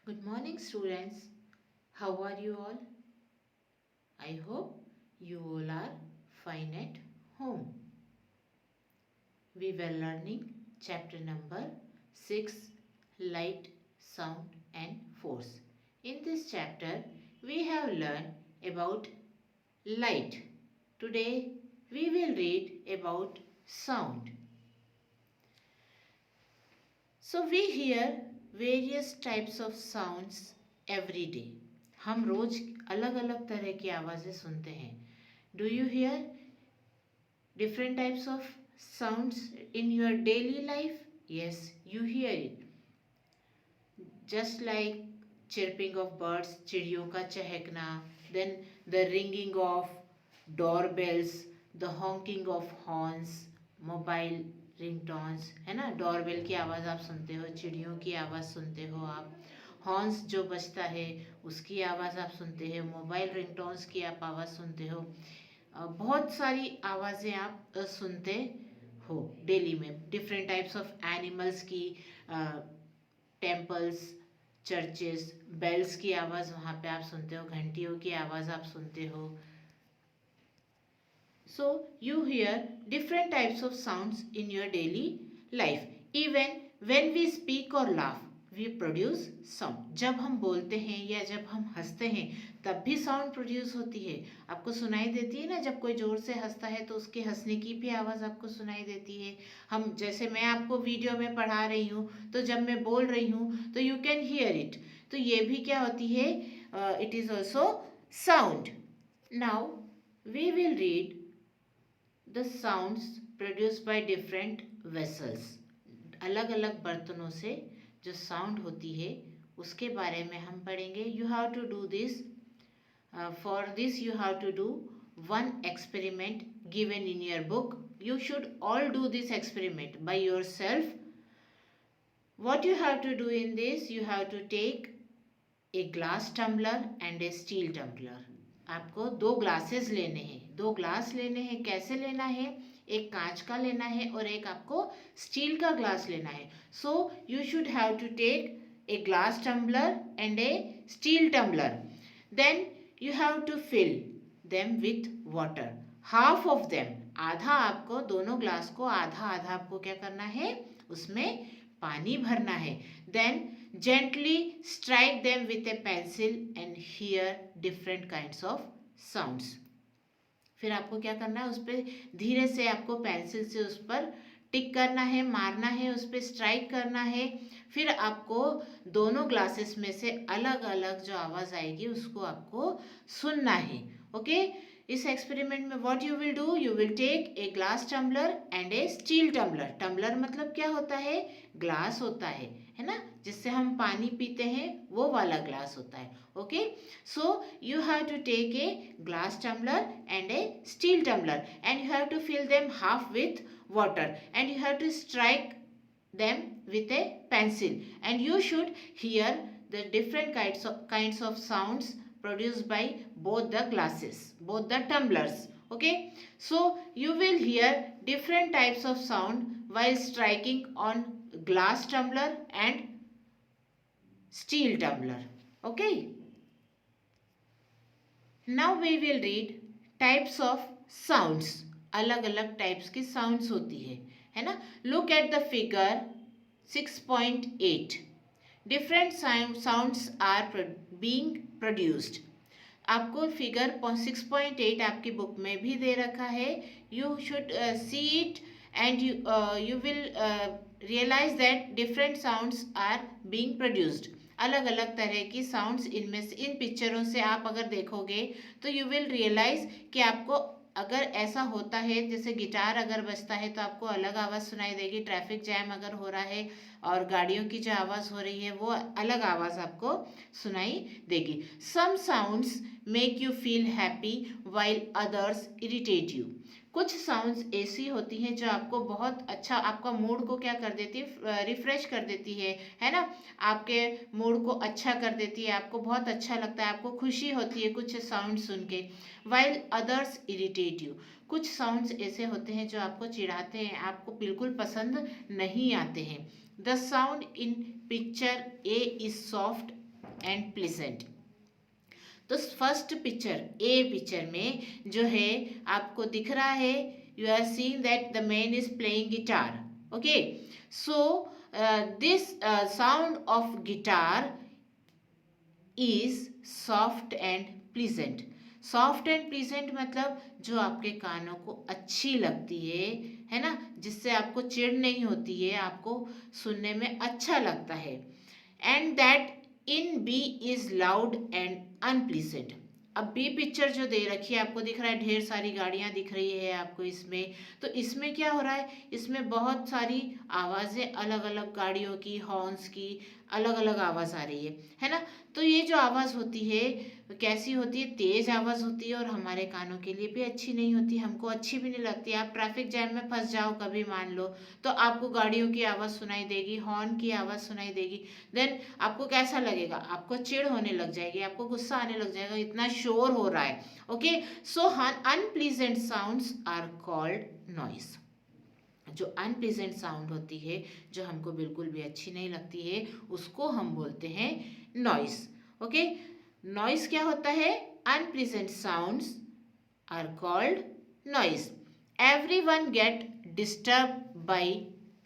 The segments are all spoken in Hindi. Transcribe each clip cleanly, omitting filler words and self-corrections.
Good morning, students. How are you all? I hope you all are fine at home. We were learning chapter number 6, Light, Sound and Force. In this chapter, we have learned about light. Today, we will read about sound. So, we hear various types of sounds every day. हम रोज अलग अलग तरह की आवाज़ें सुनते हैं. Do you hear different types of sounds in your daily life? Yes, you hear it. Just like chirping of birds, चिड़ियों का चहकना, then the ringing of doorbells, the honking of horns, mobile ringtones, है ना. डोरबेल की आवाज़ आप सुनते हो, चिड़ियों की आवाज़ सुनते हो आप, हॉर्न्स जो बजता है उसकी आवाज़ आप सुनते हो, मोबाइल रिंगटोन्स की आप आवाज़ सुनते हो. बहुत सारी आवाज़ें आप सुनते हो डेली में. डिफरेंट टाइप्स ऑफ एनिमल्स की, टेम्पल्स, चर्चेस, बेल्स की आवाज़ वहाँ पे आप सुनते हो, घंटियों की आवाज़ आप सुनते हो. So you hear different types of sounds in your daily life. Even when we speak or laugh, we produce sound. जब हम बोलते हैं या जब हम हंसते हैं तब भी साउंड प्रोड्यूस होती है. आपको सुनाई देती है ना, जब कोई जोर से हंसता है तो उसके हंसने की भी आवाज़ आपको सुनाई देती है. हम जैसे मैं आपको वीडियो में पढ़ा रही हूँ तो जब मैं बोल रही हूँ तो यू कैन हियर इट. तो ये भी क्या होती है? It is also sound. Now we will read the sounds produced by different vessels. अलग अलग बर्तनों से जो साउंड होती है उसके बारे में हम पढ़ेंगे. You have to do this. For this you have to do one experiment given in your book. You should all do this experiment by yourself. What you have to do in this, you have to take a glass tumbler and a steel tumbler. आपको दो ग्लासेस लेने हैं, दो ग्लास लेने हैं. कैसे लेना है? एक कांच का लेना है और एक आपको स्टील का ग्लास लेना है. So you should have to take a glass tumbler and a steel tumbler. Then you have to fill them with water. Half of them, आधा आपको, दोनों ग्लास को आधा आधा आपको क्या करना है, उसमें पानी भरना है. Then gently strike them with a pencil and hear different kinds of sounds. फिर आपको क्या करना है, उस पर धीरे से आपको पेंसिल से उस पर टिक करना है, मारना है, उस पर स्ट्राइक करना है. फिर आपको दोनों ग्लासेस में से अलग अलग जो आवाज़ आएगी उसको आपको सुनना है. ओके. इस एक्सपेरिमेंट में what you will do, you will take a glass tumbler and a steel tumbler. Tumbler मतलब क्या होता है? ग्लास होता है ना, जिससे हम पानी पीते हैं वो वाला ग्लास होता है. Okay. So you have to take a glass tumbler and a steel tumbler and you have to fill them half with water and you have to strike them with a pencil and you should hear the different kinds of sounds produced by both the glasses, both the tumblers. Okay, so you will hear different types of sound while striking on glass tumbler and steel tumbler. Okay, now we will read types of sounds. अलग अलग टाइप्स की साउंड्स होती है ना. Look at the figure 6.8. Different sounds are being produced. आपको फिगर 6.8 आपकी बुक में भी दे रखा है. You should see it and you will realise that different sounds are being produced. अलग अलग तरह की साउंड्स इनमें से, इन पिक्चरों से आप अगर देखोगे तो यू विल रियलाइज कि आपको अगर ऐसा होता है, जैसे गिटार अगर बजता है तो आपको अलग आवाज़ सुनाई देगी. ट्रैफिक जैम अगर हो रहा है और गाड़ियों की जो आवाज़ हो रही है वो अलग आवाज़ आपको सुनाई देगी. Some sounds make you feel happy while others irritate you. कुछ साउंड्स ऐसी होती हैं जो आपको बहुत अच्छा, आपका मूड को क्या कर देती है, रिफ्रेश कर देती है ना. आपके मूड को अच्छा कर देती है, आपको बहुत अच्छा लगता है, आपको खुशी होती है कुछ साउंड सुन के. While others irritate you. कुछ साउंड्स ऐसे होते हैं जो आपको चिढ़ाते हैं, आपको बिल्कुल पसंद नहीं आते हैं. The sound in picture A is soft and pleasant. तो फर्स्ट पिक्चर, ए पिक्चर में जो है आपको दिख रहा है, you are seeing that the man is playing guitar. Okay, so this sound of guitar is soft and pleasant. Soft and pleasant मतलब जो आपके कानों को अच्छी लगती है ना, जिससे आपको चिढ़ नहीं होती है, आपको सुनने में अच्छा लगता है। And that in B is loud and unpleasant. अब बी पिक्चर जो दे रखी है आपको दिख रहा है, ढेर सारी गाड़ियां दिख रही है आपको इसमें। तो इसमें क्या हो रहा है, इसमें बहुत सारी आवाज़ें, अलग अलग गाड़ियों की, हॉर्न्स की अलग अलग आवाज़ आ रही है ना। तो ये जो आवाज़ होती है कैसी होती है, तेज़ आवाज़ होती है और हमारे कानों के लिए भी अच्छी नहीं होती, हमको अच्छी भी नहीं लगती। आप ट्रैफिक जैम में फंस जाओ कभी मान लो, तो आपको गाड़ियों की आवाज़ सुनाई देगी, हॉर्न की आवाज़ सुनाई देगी, देन आपको कैसा लगेगा, आपको चिढ़ होने लग जाएगी, आपको गुस्सा आने लग जाएगा, इतना शोर हो रहा है। Okay, so unpleasant sounds are called noise. जो अनप्लीजेंट साउंड होती है, जो हमको बिल्कुल भी अच्छी नहीं लगती है, उसको हम बोलते हैं नॉइस। ओके, नॉइस क्या होता है, unpleasant sounds are called noise. Everyone get disturb by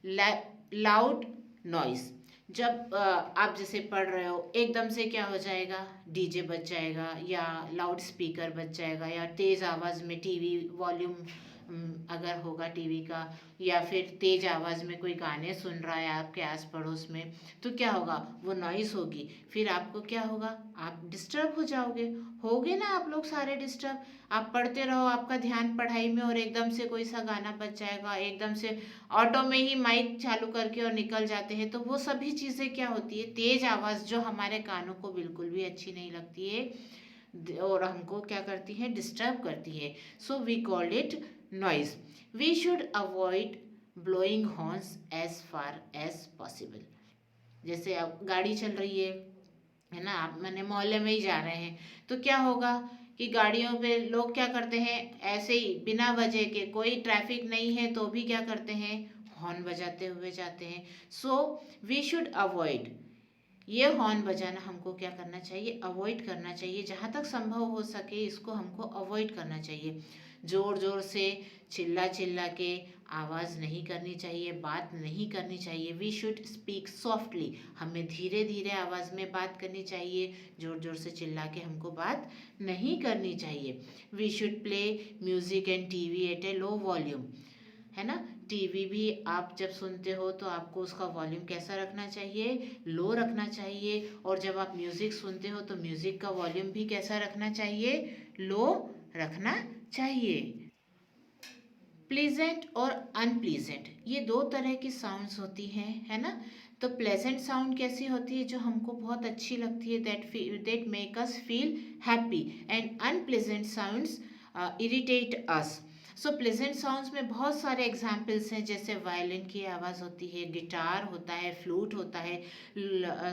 loud noise. जब आप जैसे पढ़ रहे हो, एकदम से क्या हो जाएगा, डीजे बज जाएगा या लाउड स्पीकर बज जाएगा या तेज़ आवाज़ में टीवी वॉल्यूम अगर होगा टीवी का, या फिर तेज आवाज़ में कोई गाने सुन रहा है आपके आस पड़ोस में, तो क्या होगा, वो नॉइस होगी, फिर आपको क्या होगा, आप डिस्टर्ब हो जाओगे, होगे ना आप लोग सारे डिस्टर्ब। आप पढ़ते रहो, आपका ध्यान पढ़ाई में, और एकदम से कोई सा गाना बज जाएगा, एकदम से ऑटो में ही माइक चालू करके और निकल जाते हैं, तो वो सभी चीज़ें क्या होती है, तेज आवाज़ जो हमारे कानों को बिल्कुल भी अच्छी नहीं लगती है और हमको क्या करती है, डिस्टर्ब करती है। So we called it noise. We should avoid blowing horns as far as possible. जैसे अब गाड़ी चल रही है ना, आप मैंने मोहल्ले में ही जा रहे हैं, तो क्या होगा कि गाड़ियों पे लोग क्या करते हैं, ऐसे ही बिना वजह के, कोई ट्रैफिक नहीं है तो भी क्या करते हैं, हॉर्न बजाते हुए जाते हैं। सो वी शुड अवॉइड, ये हॉर्न बजाना हमको क्या करना चाहिए, अवॉइड करना चाहिए, जहाँ तक संभव हो सके इसको हमको अवॉइड करना चाहिए। ज़ोर ज़ोर से चिल्ला चिल्ला के आवाज़ नहीं करनी चाहिए, बात नहीं करनी चाहिए। वी शुड स्पीक सॉफ्टली, हमें धीरे धीरे आवाज़ में बात करनी चाहिए, ज़ोर ज़ोर से चिल्ला के हमको बात नहीं करनी चाहिए। We should play music and TV at a low volume, है ना। टीवी भी आप जब सुनते हो तो आपको उसका वॉल्यूम कैसा रखना चाहिए, लो रखना चाहिए, और जब आप म्यूज़िक सुनते हो तो म्यूज़िक का वॉल्यूम भी कैसा रखना चाहिए, लो रखना चाहिए। प्लीजेंट और अनप्लीजेंट, ये दो तरह की साउंड्स होती हैं, है ना। तो प्लेजेंट साउंड कैसी होती है, जो हमको बहुत अच्छी लगती है, that make us feel happy, and unpleasant sounds irritate us. So pleasant sounds में बहुत सारे एग्जाम्पल्स हैं, जैसे वायलिन की आवाज़ होती है, गिटार होता है, फ्लूट होता है,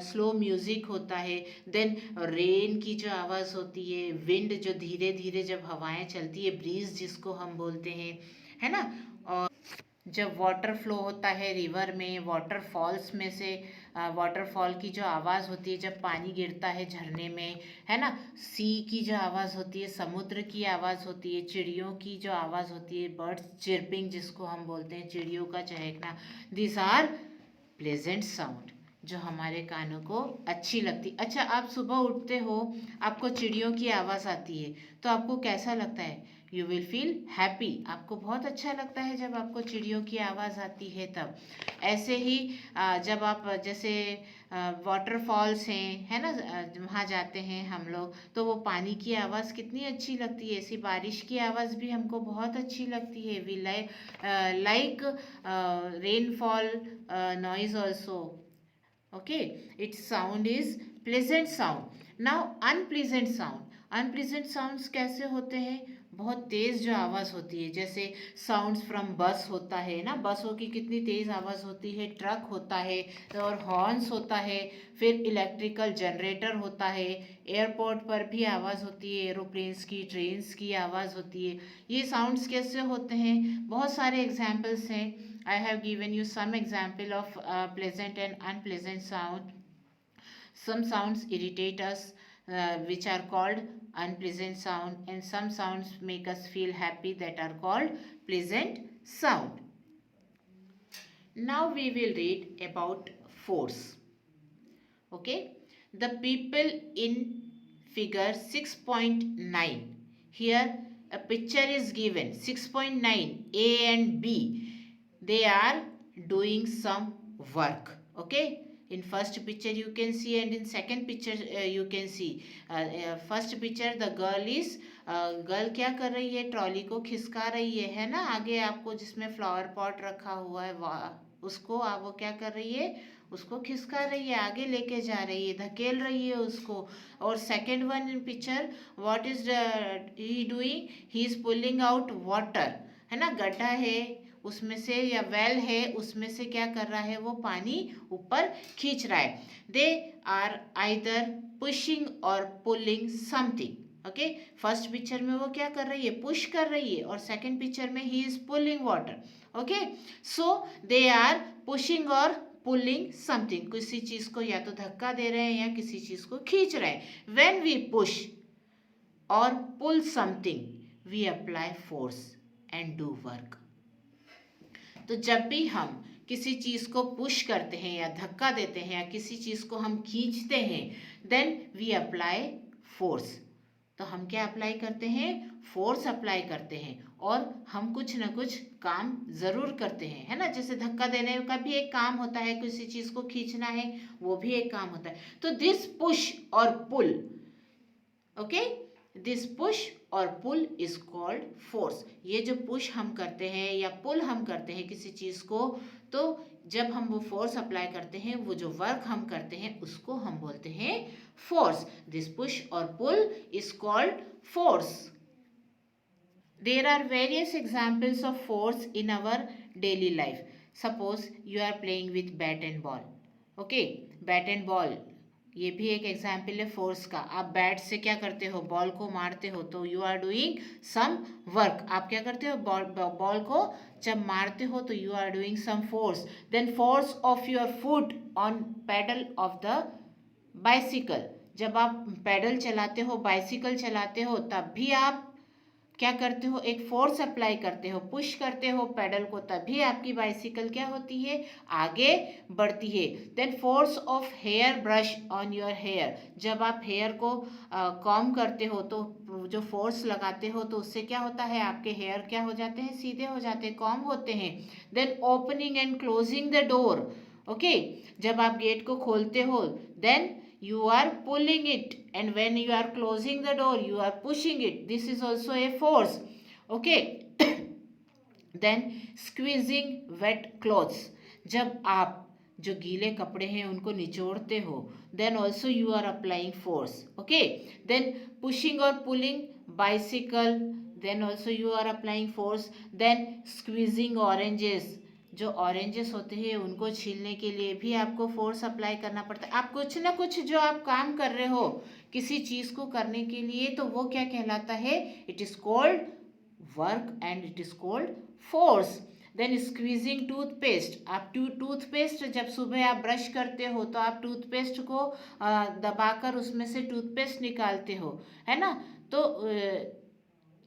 स्लो म्यूज़िक होता है, देन रेन की जो आवाज़ होती है, विंड जो धीरे धीरे जब हवाएं चलती है, ब्रीज जिसको हम बोलते हैं, है ना। और जब वाटर फ्लो होता है रिवर में, वाटरफॉल्स में से वाटरफॉल की जो आवाज़ होती है जब पानी गिरता है झरने में, है ना। सी की जो आवाज़ होती है, समुद्र की आवाज़ होती है, चिड़ियों की जो आवाज़ होती है, बर्ड्स चिरपिंग जिसको हम बोलते हैं, चिड़ियों का चहकना, दिस आर प्लेजेंट साउंड जो हमारे कानों को अच्छी लगती। अच्छा, आप सुबह उठते हो, आपको चिड़ियों की आवाज़ आती है, तो आपको कैसा लगता है, यू विल फील हैप्पी, आपको बहुत अच्छा लगता है जब आपको चिड़ियों की आवाज़ आती है तब। ऐसे ही जब आप जैसे वाटरफॉल्स हैं, है ना, वहाँ जाते हैं हम लोग, तो वो पानी की आवाज़ कितनी अच्छी लगती है, ऐसी बारिश की आवाज़ भी हमको बहुत अच्छी लगती है। We like rainfall noise also. Okay, its sound is pleasant sound. Now unpleasant sound, unpleasant sounds कैसे होते हैं, बहुत तेज़ जो आवाज़ होती है, जैसे साउंड्स फ्रॉम बस होता है ना, बसों की कितनी तेज़ आवाज़ होती है, ट्रक होता है और हॉर्न्स होता है, फिर इलेक्ट्रिकल जनरेटर होता है, एयरपोर्ट पर भी आवाज़ होती है, एरोप्लेन्स की, ट्रेन्स की आवाज़ होती है। ये साउंड्स कैसे होते हैं, बहुत सारे एग्जाम्पल्स हैं। I have given you some example of pleasant and unpleasant sound. Some sounds irritate us, which are called unpleasant sound, and some sounds make us feel happy, that are called pleasant sound. Now we will read about force. Okay, the people in figure 6.9. Here a picture is given. 6.9, A and B. They are doing some work. Okay, in first picture you can see, and in second picture you can see. First picture the girl is girl क्या कर रही है, ट्रॉली को खिसका रही है ना, आगे आपको जिसमें फ्लावर पॉट रखा हुआ है उसको आप वो क्या कर रही है, उसको खिसका रही है, आगे लेके जा रही है, धकेल रही है उसको. और second one in picture, what is he doing, he is pulling out water, है ना, गड्ढा है उसमें से या वेल है उसमें से क्या कर रहा है, वो पानी ऊपर खींच रहा है. दे आर आइदर पुशिंग और pulling something. Okay, first picture में वो क्या कर रही है, पुश कर रही है, और सेकेंड पिक्चर में he is pulling water. Okay, so they are pushing और पुलिंग समथिंग. किसी चीज को या तो धक्का दे रहे हैं या किसी चीज को खींच रहे हैं. व्हेन वी पुश और pull something we apply force and do work. तो जब भी हम किसी चीज को पुश करते हैं या धक्का देते हैं या किसी चीज को हम खींचते हैं, देन वी अप्लाई फोर्स. तो हम क्या अप्लाई करते हैं, फोर्स अप्लाई करते हैं, और हम कुछ ना कुछ काम जरूर करते हैं, है ना. जैसे धक्का देने का भी एक काम होता है, किसी चीज को खींचना है वो भी एक काम होता है. तो दिस पुश और पुल, ओके, दिस पुश और पुल इज कॉल्ड फोर्स. ये जो पुश हम करते हैं या पुल हम करते हैं किसी चीज को, तो जब हम वो फोर्स अप्लाई करते हैं, वो जो वर्क हम करते हैं उसको हम बोलते हैं फोर्स. दिस पुश और pull is called force. There are various examples of force in our daily life. Suppose you are playing with bat and ball. Okay, bat and ball ये भी एक एग्जाम्पल है फोर्स का. आप बैट से क्या करते हो, बॉल को मारते हो, तो you are doing some work. आप क्या करते हो, बॉल को जब मारते हो तो you are doing some force. Then force of your foot on pedal of the bicycle. जब आप पैडल चलाते हो, बाइसिकल चलाते हो, तब भी आप क्या करते हो, एक फोर्स अप्लाई करते हो, पुश करते हो पेडल को, तभी आपकी बाइसिकल क्या होती है, आगे बढ़ती है. Then force of hair brush on your hair. जब आप हेयर को कॉम करते हो तो जो फोर्स लगाते हो तो उससे क्या होता है, आपके हेयर क्या हो जाते हैं, सीधे हो जाते हैं, कॉम होते हैं. Then opening and closing the door. Okay, जब आप गेट को खोलते हो, देन you are pulling it, and when you are closing the door you are pushing it. This is also a force. Okay. then squeezing wet clothes. जब आप जो गीले कपड़े हैं उनको निचोड़ते हो, then also you are applying force. Okay. then pushing or pulling bicycle, then also you are applying force. then squeezing oranges, जो ऑरेंजेस होते हैं उनको छीलने के लिए भी आपको फोर्स अप्लाई करना पड़ता है. आप कुछ ना कुछ जो आप काम कर रहे हो किसी चीज को करने के लिए, तो वो क्या कहलाता है, it is called work and it is called force. Then squeezing toothpaste. आप टूथपेस्ट जब सुबह आप ब्रश करते हो तो आप टूथपेस्ट को दबाकर उसमें से टूथपेस्ट निकालते हो, है ना. तो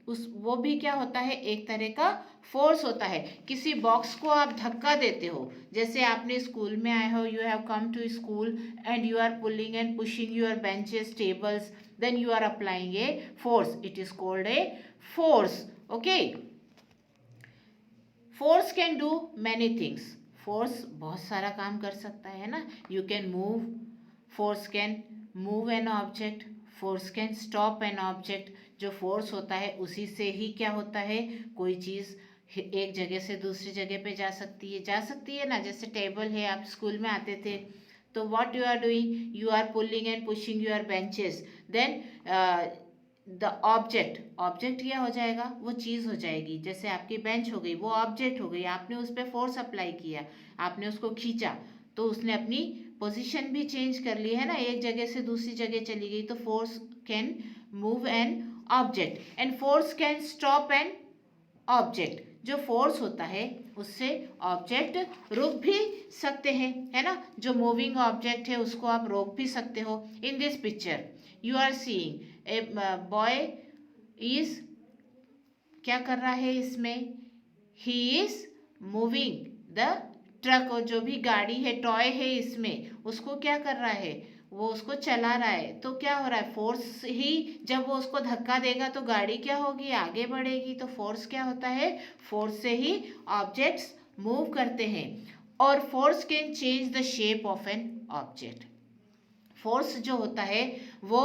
वो भी क्या होता है, एक तरह का फोर्स होता है. किसी बॉक्स को आप धक्का देते हो, जैसे आपने स्कूल में आए हो, you have come to school and you are pulling and pushing your benches, tables, then you are applying a force. It is called a force. Okay, force can do many things. Force बहुत सारा काम कर सकता है ना. You can move, force can move an object, force can stop an object. जो फोर्स होता है उसी से ही क्या होता है, कोई चीज़ एक जगह से दूसरी जगह पे जा सकती है ना. जैसे टेबल है, आप स्कूल में आते थे तो what you are doing, you are pulling and pushing your benches. Then the object क्या हो जाएगा, वो चीज़ हो जाएगी. जैसे आपकी बेंच हो गई, वो ऑब्जेक्ट हो गई, आपने उस पर फोर्स अप्लाई किया, आपने उसको खींचा तो उसने अपनी पोजीशन भी चेंज कर ली, है ना, एक जगह से दूसरी जगह चली गई. तो force can move an object and force can stop an object. जो फोर्स होता है उससे ऑब्जेक्ट रुक भी सकते हैं, है ना। जो मूविंग ऑब्जेक्ट है उसको आप रोक भी सकते हो। In this picture you are seeing a boy is, क्या कर रहा है इसमें, he is moving the truck, और जो भी गाड़ी है, टॉय है इसमें, उसको क्या कर रहा है, वो उसको चला रहा है। तो क्या हो रहा है, फोर्स ही, जब वो उसको धक्का देगा तो गाड़ी क्या होगी, आगे बढ़ेगी। तो फोर्स क्या होता है, फोर्स से ही ऑब्जेक्ट्स मूव करते हैं। और force can change the shape of N object. Force जो होता है वो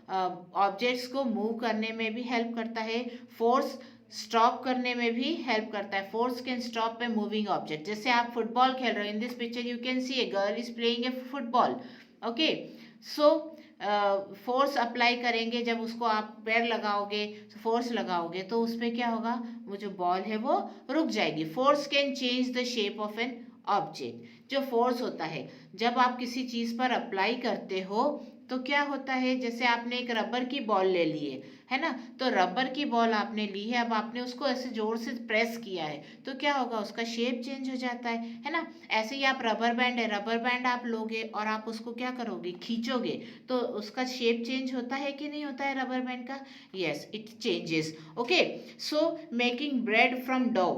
ऑब्जेक्ट्स को मूव करने में भी हेल्प करता है, फोर्स स्टॉप करने में भी हेल्प करता है। Force can stop a moving object. जैसे आप फुटबॉल खेल रहे हो, in this picture you can see a girl is playing a football, okay. So force apply करेंगे, जब उसको आप पैर लगाओगे, फोर्स लगाओगे, तो उस पर क्या होगा, वो जो बॉल है वो रुक जाएगी। Force can change the shape of N object. जो फोर्स होता है जब आप किसी चीज पर अप्लाई करते हो तो क्या होता है, जैसे आपने एक रबर की बॉल ले ली है ना, तो रबर की बॉल आपने ली है, अब आपने उसको ऐसे जोर से प्रेस किया है तो क्या होगा, उसका शेप चेंज हो जाता है ना। ऐसे ही आप रबर बैंड है, रबर बैंड आप लोगे और आप उसको क्या करोगे, खींचोगे, तो उसका शेप चेंज होता है कि नहीं होता है रबर बैंड का, yes it changes, okay. So making bread from dough,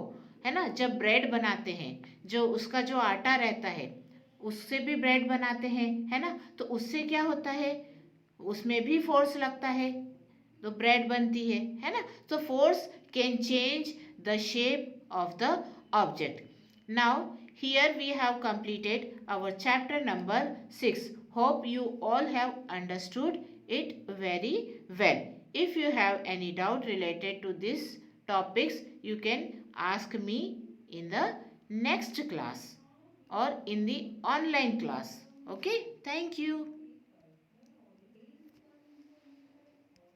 है ना, जब ब्रेड बनाते हैं, जो उसका जो आटा रहता है उससे भी ब्रेड बनाते हैं, है ना, तो उससे क्या होता है, उसमें भी फोर्स लगता है तो ब्रेड बनती है ना। तो force can change the shape of the object. Now here we have completed our chapter number 6. Hope you all have understood it very well. If you have any doubt related to these topics, you can ask me in the next class or in the online class. Okay, thank you.